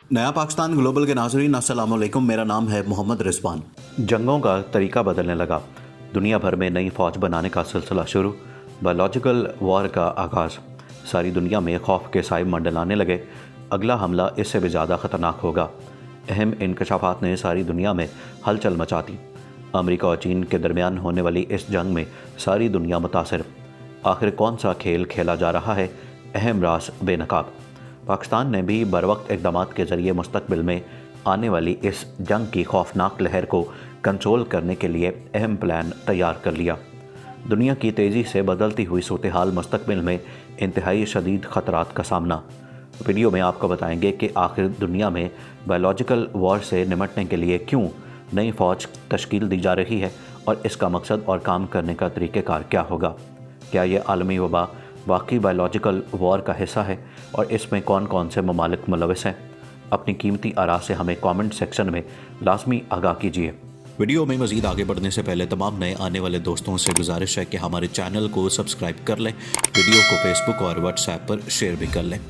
नया पाकिस्तान ग्लोबल के नाज़रीन अस्सलाम वालेकुम। मेरा नाम है मोहम्मद रिजवान। जंगों का तरीका बदलने लगा, दुनिया भर में नई फ़ौज बनाने का सिलसिला शुरू, बायोलॉजिकल वॉर का आगाज़, सारी दुनिया में खौफ के साए मंडलाने लगे। अगला हमला इससे भी ज़्यादा ख़तरनाक होगा। अहम इंकशाफात ने सारी दुनिया में हलचल मचा दी। अमेरिका और चीन के दरमियान होने वाली इस जंग में सारी दुनिया मुतासिर। आखिर कौन सा खेल खेला जा रहा है? अहम राज बेनकाब। पाकिस्तान ने भी बरवक्त इक़दामात के ज़रिए मुस्तक़बिल में आने वाली इस जंग की खौफनाक लहर को कंट्रोल करने के लिए अहम प्लान तैयार कर लिया। दुनिया की तेज़ी से बदलती हुई सूरत हाल, मुस्तक़बिल में इंतहाई शदीद ख़तरात का सामना। वीडियो में आपको बताएंगे कि आखिर दुनिया में बायोलॉजिकल वॉर से निपटने के लिए क्यों नई फ़ौज तश्कील दी जा रही है और इसका मकसद और काम करने का तरीक़ेकार क्या होगा। क्या ये आलमी वबा वाकई बायोलॉजिकल वॉर का हिस्सा है और इसमें कौन कौन से ममालिक मुलविस हैं? अपनी कीमती आरा से हमें कमेंट सेक्शन में लाजमी आगाह कीजिए। वीडियो में मज़ीद आगे बढ़ने से पहले तमाम नए आने वाले दोस्तों से गुजारिश है कि हमारे चैनल को सब्सक्राइब कर लें, वीडियो को फेसबुक और व्हाट्सएप पर शेयर भी कर लें।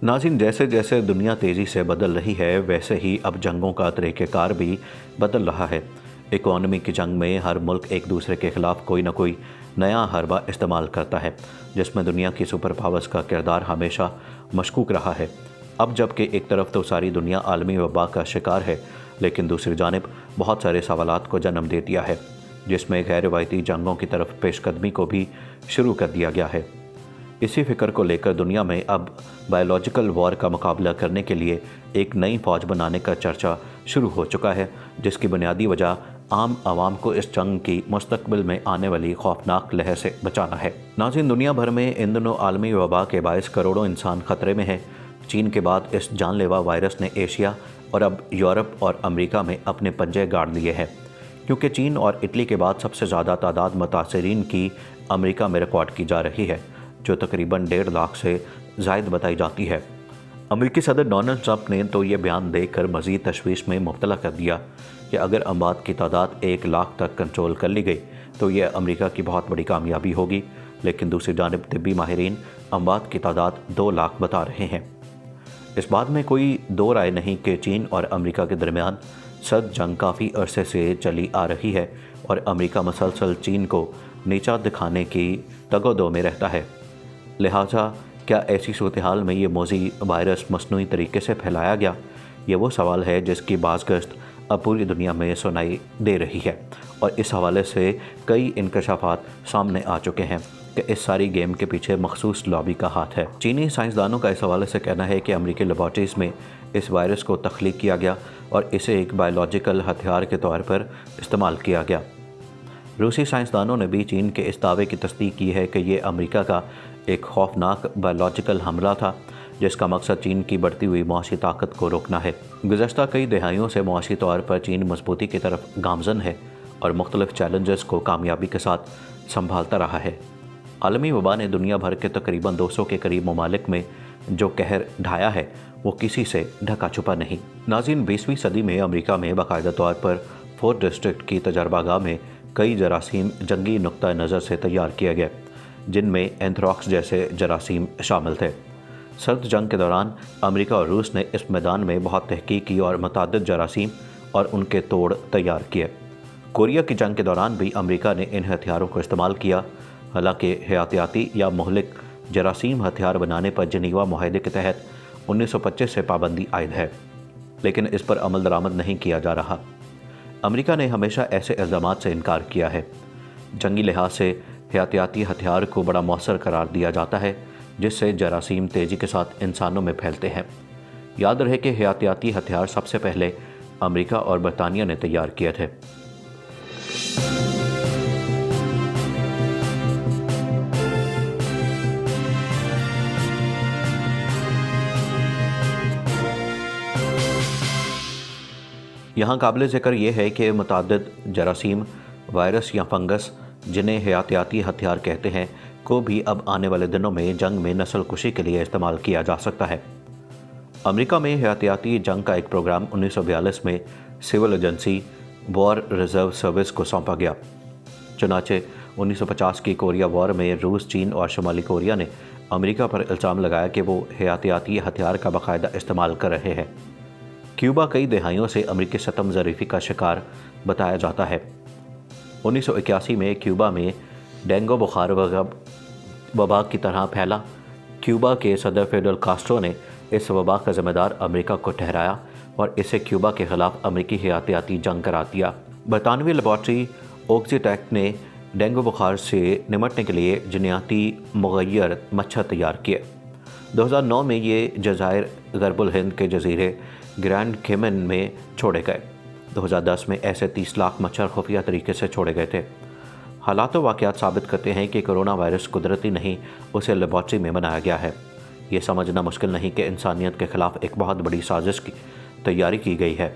नाज़रीन, जैसे जैसे दुनिया तेज़ी से बदल रही है वैसे ही अब जंगों का तरीक़ेकार भी बदल रहा है। इकोनॉमी की जंग में हर मुल्क एक दूसरे के ख़िलाफ़ कोई ना कोई नया हरबा इस्तेमाल करता है, जिसमें दुनिया की सुपर पावर्स का किरदार हमेशा मशकूक रहा है। अब जबकि एक तरफ तो सारी दुनिया आलमी वबा का शिकार है, लेकिन दूसरी जानिब बहुत सारे सवालात को जन्म दे दिया है, जिसमें गैर रवायती जंगों की तरफ पेशकदमी को भी शुरू कर दिया गया है। इसी फिक्र को लेकर दुनिया में अब बायोलॉजिकल वॉर का मुकाबला करने के लिए एक नई फ़ौज बनाने का चर्चा शुरू हो चुका है, जिसकी बुनियादी वजह आम आवाम को इस जंग की मुस्तक़बिल में आने वाली खौफनाक लहर से बचाना है। नाज़रीन, दुनिया भर में इन दिनों आलमी वबा के बायस करोड़ों इंसान ख़तरे में हैं। चीन के बाद इस जानलेवा वायरस ने एशिया और अब यूरोप और अमेरिका में अपने पंजे गाड़ लिए हैं, क्योंकि चीन और इटली के बाद सबसे ज़्यादा तादाद मुतासरीन की अमेरिका में रिकॉर्ड की जा रही है, जो तकरीबन 1.5 लाख से ज़ायद बताई जाती है। अमेरिकी सदर डोनाल्ड ट्रंप ने तो ये बयान देकर मज़ीद तशवीश में मुब्तला कर दिया कि अगर अमवात की तादाद 1 लाख तक कंट्रोल कर ली गई तो यह अमेरिका की बहुत बड़ी कामयाबी होगी। लेकिन दूसरी जानिब तिब्बी माहिरीन अमवात की तादाद 2 लाख बता रहे हैं। इस बात में कोई दो राय नहीं कि चीन और अमेरिका के दरमियान सर्द जंग काफ़ी अरसे से चली आ रही है और अमेरिका मुसलसल चीन को नीचा दिखाने की तगोदो में रहता है। लिहाजा क्या ऐसी सूरत हाल में ये मौजी वायरस मसनूई तरीके से फैलाया गया? ये वो सवाल है जिसकी बाज़गश्त अब पूरी दुनिया में सुनाई दे रही है और इस हवाले से कई इंकशाफात सामने आ चुके हैं कि इस सारी गेम के पीछे मखसूस लॉबी का हाथ है। चीनी साइंसदानों का इस हवाले से कहना है कि अमेरिकी लेबॉर्ट्रीज़ में इस वायरस को तख्लीक किया गया और इसे एक बायोलॉजिकल हथियार के तौर पर इस्तेमाल किया गया। रूसी साइंसदानों ने भी चीन के इस दावे की तस्दीक की है कि ये अमेरिका का एक खौफनाक बायोलॉजिकल हमला था, जिसका मकसद चीन की बढ़ती हुई मुआशी ताकत को रोकना है। गुज़श्ता कई दहाइयों से मुआशी तौर पर चीन मजबूती की तरफ गामजन है और मुख्तलिफ चैलेंजेस को कामयाबी के साथ संभालता रहा है। आलमी वबा ने दुनिया भर के तकरीबन 200 के करीब ममालिक में जो कहर ढाया है वो किसी से ढका छुपा नहीं। नाज़रीन, 20वीं सदी में अमेरिका में बाकायदा तौर पर फोर्ट डिस्ट्रिक्ट की तजर्बागाह में कई जरासीम जंगी नुक्ता नज़र से तैयार किए गए, जिनमें एंथ्राक्स जैसे जरासीम शामिल थे। सर्द जंग के दौरान अमेरिका और रूस ने इस मैदान में बहुत तहकीक की और मुतअद्दिद जरासीम और उनके तोड़ तैयार किए। कोरिया की जंग के दौरान भी अमेरिका ने इन हथियारों को इस्तेमाल किया। हालांकि हयातियाती या मुहलिक जरासीम हथियार बनाने पर जिनेवा मुआहदे के तहत 1925 से पाबंदी आयद है, लेकिन इस पर अमल दरामद नहीं किया जा रहा। अमेरिका ने हमेशा ऐसे इल्ज़ामात से इनकार किया है। जंगी लिहाज से हयातियाती हथियार को बड़ा मौसर करार दिया जाता है, जिससे जरासीम तेज़ी के साथ इंसानों में फैलते हैं। याद रहे कि हयातियाती हथियार सबसे पहले अमेरिका और बरतानिया ने तैयार किए थे। यहाँ काबिल ज़िक्र यह है कि मुतअद्दिद जरासीम, वायरस या फंगस, जिन्हें हयातियाती हथियार कहते हैं, को भी अब आने वाले दिनों में जंग में नस्ल कुशी के लिए इस्तेमाल किया जा सकता है। अमेरिका में हयातियाती जंग का एक प्रोग्राम 1942 में civil agency war reserve service को सौंपा गया। चुनाचे 1950 की कोरिया वॉर में रूस, चीन और शुमाली कोरिया ने अमेरिका पर इल्ज़ाम लगाया कि वो हयातियाती हथियार का बाकायदा इस्तेमाल कर रहे हैं। क्यूबा कई दहाइयों से अमेरिकी सितम ज़रीफ़ी का शिकार बताया जाता है। 1981 में क्यूबा में डेंगू बुखार वबा की तरह फैला। क्यूबा के सदर फिडेल कास्ट्रो ने इस वबा का ज़िम्मेदार अमेरिका को ठहराया और इसे क्यूबा के ख़िलाफ़ अमेरिकी हयातियाती जंग करार दिया। बरतानवी लेबॉर्ट्री ऑक्सीटेक ने डेंगू बुखार से निमटने के लिए जनियाती मुग़य्यर मच्छर तैयार किए। 2009 में ये जज़ायर गरबुल हिंद के जजीरे ग्रैंड केमन में छोड़े गए। 2010 में ऐसे 30 लाख मच्छर खुफिया तरीके से छोड़े गए थे। हालात व वाक़यात साबित करते हैं कि कोरोना वायरस कुदरती नहीं, उसे लेबॉर्ट्री में बनाया गया है। ये समझना मुश्किल नहीं कि इंसानियत के ख़िलाफ़ एक बहुत बड़ी साजिश की तैयारी की गई है।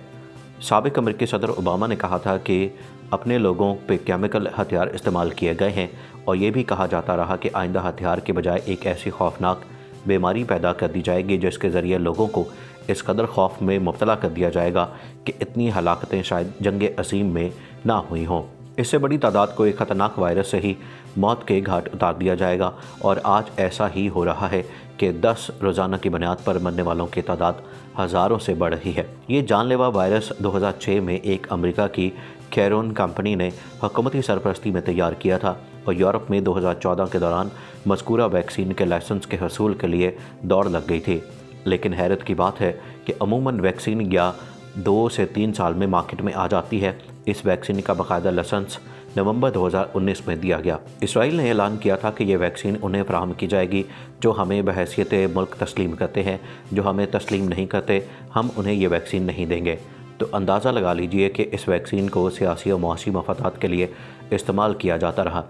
साबिक अमेरिकी सदर ओबामा ने कहा था कि अपने लोगों पे केमिकल हथियार इस्तेमाल किए गए हैं और ये भी कहा जाता रहा कि आइंदा हथियार के बजाय एक ऐसी खौफनाक बीमारी पैदा कर दी जाएगी जिसके ज़रिए लोगों को इस कदर खौफ में मुब्तला कर दिया जाएगा कि इतनी हलाकतें शायद जंग अज़ीम में ना हुई हों। इससे बड़ी तादाद को एक ख़तरनाक वायरस से ही मौत के घाट उतार दिया जाएगा और आज ऐसा ही हो रहा है कि 10 रोज़ाना की बुनियाद पर मरने वालों की तादाद हज़ारों से बढ़ रही है। ये जानलेवा वायरस 2006 में एक अमेरिका की कैरोन कंपनी ने हुकूमती सरपरस्ती में तैयार किया था और यूरोप में 2014 के दौरान मज़कूरा वैक्सीन के लाइसेंस के हसूल के लिए दौड़ लग गई थी। लेकिन हैरत की बात है कि अमूमन वैक्सीन या 2 से 3 साल में मार्केट में आ जाती है। इस वैक्सीन का बाकायदा लाइसेंस नवंबर 2019 में दिया गया। इसराइल ने ऐलान किया था कि ये वैक्सीन उन्हें फराहम की जाएगी जो हमें बहैसियत मुल्क तस्लीम करते हैं। जो हमें तस्लीम नहीं करते, हम उन्हें ये वैक्सीन नहीं देंगे। तो अंदाज़ा लगा लीजिए कि इस वैक्सीन को सियासी और मुआशी मफादात के लिए इस्तेमाल किया जाता रहा।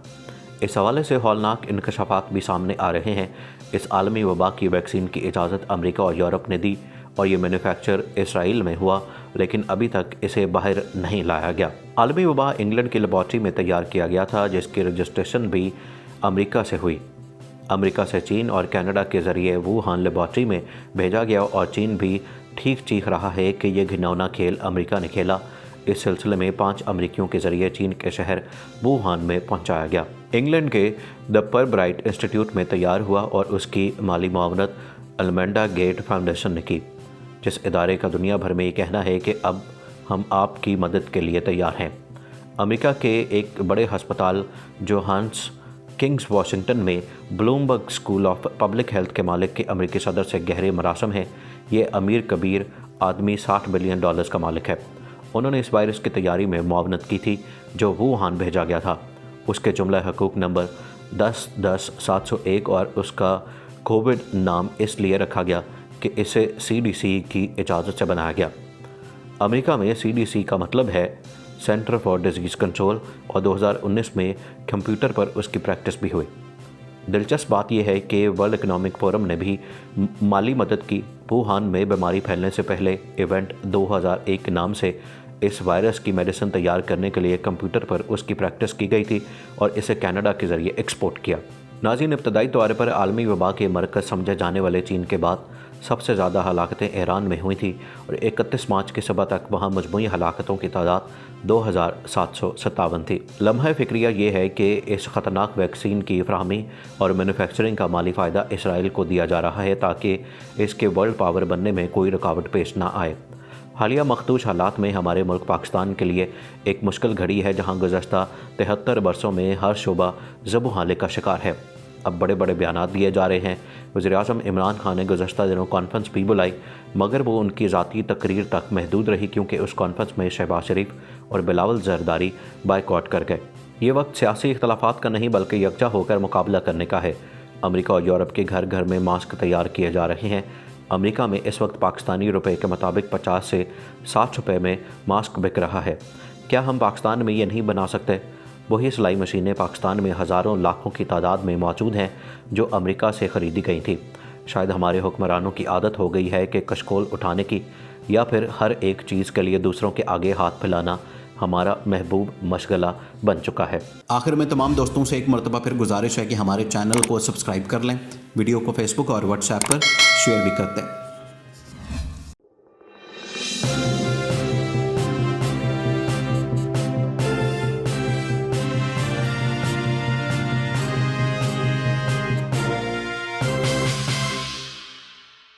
इस हवाले से हौलनाक इंकशाफात भी सामने आ रहे हैं। इस आलमी वबा की वैक्सीन की इजाज़त अमेरिका और यूरोप ने दी और ये मैन्युफैक्चर इसराइल में हुआ, लेकिन अभी तक इसे बाहर नहीं लाया गया। आलमी वबा इंग्लैंड की लेबॉर्ट्री में तैयार किया गया था जिसकी रजिस्ट्रेशन भी अमेरिका से हुई। अमेरिका से चीन और कनाडा के ज़रिए वुहान लेबॉर्ट्री में भेजा गया और चीन भी ठीक चीख रहा है कि यह घिनौना खेल अमेरिका ने खेला। इस सिलसिले में 5 अमेरिकियों के ज़रिए चीन के शहर वुहान में पहुंचाया गया। इंग्लैंड के द परब्राइट इंस्टीट्यूट में तैयार हुआ और उसकी माली मुआवनत अल्मेंडा गेट फाउंडेशन ने की, जिस इदारे का दुनिया भर में ये कहना है कि अब हम आपकी मदद के लिए तैयार हैं। अमेरिका के एक बड़े हस्पताल जोहान्स किंग्स वाशिंगटन में Bloomberg school of public health के मालिक के अमेरिकी सदर से गहरे मरासम हैं। ये अमीर कबीर आदमी $60 बिलियन का मालिक है। उन्होंने इस वायरस की तैयारी में मुआवनत की थी जो वुहान भेजा गया था। उसके जुमला हकूक नंबर 10-10-701 और उसका कोविड नाम इसलिए रखा गया कि इसे CDC की इजाज़त से बनाया गया। अमेरिका में CDC का मतलब है सेंटर फॉर डिजीज़ कंट्रोल और 2019 में कंप्यूटर पर उसकी प्रैक्टिस भी हुई। दिलचस्प बात यह है कि वर्ल्ड इकनॉमिक फोरम ने भी माली मदद की। वुहान में बीमारी फैलने से पहले इवेंट 2001 के नाम से इस वायरस की मेडिसिन तैयार करने के लिए कंप्यूटर पर उसकी प्रैक्टिस की गई थी और इसे कनाडा के ज़रिए एक्सपोर्ट किया। नाज़रीन, इब्तदाई तौर पर आलमी वबा के मरकज़ समझे जाने वाले चीन के बाद सबसे ज़्यादा हलाकतें ईरान में हुई थी और 31 मार्च की सुबह तक वहाँ मजमूई हलाकतों की तादाद 2757 थी। लम्हा फ़िक्रिया ये है कि इस ख़तरनाक वैक्सीन की फ़राहमी और मैन्युफैक्चरिंग का माली फ़ायदा इसराइल को दिया जा रहा है ताकि इसके वर्ल्ड पावर बनने में कोई रुकावट पेश ना आए। हालिया मखदूश हालात में हमारे मुल्क पाकिस्तान के लिए एक मुश्किल घड़ी है जहाँ गुज़श्ता 73 बरसों में हर शोबा ज़बू हाले का शिकार है। अब बड़े बड़े बयानात दिए जा रहे हैं। वज़ीर-ए-आज़म इमरान खान ने गुज़श्ता दिनों कॉन्फ्रेंस भी बुलाई मगर वो उनकी ज़ाती तकरीर तक महदूद रही क्योंकि उस कॉन्फ्रेंस में शहबाज शरीफ और बिलावल ज़रदारी बायकॉट कर गए। ये वक्त सियासी इख्तलाफात का नहीं बल्कि यकजा होकर मुकाबला करने का है। अमेरिका और यूरोप के घर घर में मास्क तैयार किए जा रहे हैं। अमेरिका में इस वक्त पाकिस्तानी रुपए के मुताबिक 50 से 60 रुपये में मास्क बिक रहा है। क्या हम पाकिस्तान में ये नहीं बना सकते? वही सिलाई मशीनें पाकिस्तान में हज़ारों लाखों की तादाद में मौजूद हैं जो अमेरिका से ख़रीदी गई थी। शायद हमारे हुक्मरानों की आदत हो गई है कि कशकोल उठाने की या फिर हर एक चीज़ के लिए दूसरों के आगे हाथ फैलाना हमारा महबूब मशगला बन चुका है। आखिर में तमाम दोस्तों से एक मरतबा फिर गुजारिश है कि हमारे चैनल को सब्सक्राइब कर लें, वीडियो को फेसबुक और व्हाट्सएप पर शेयर भी करते हैं।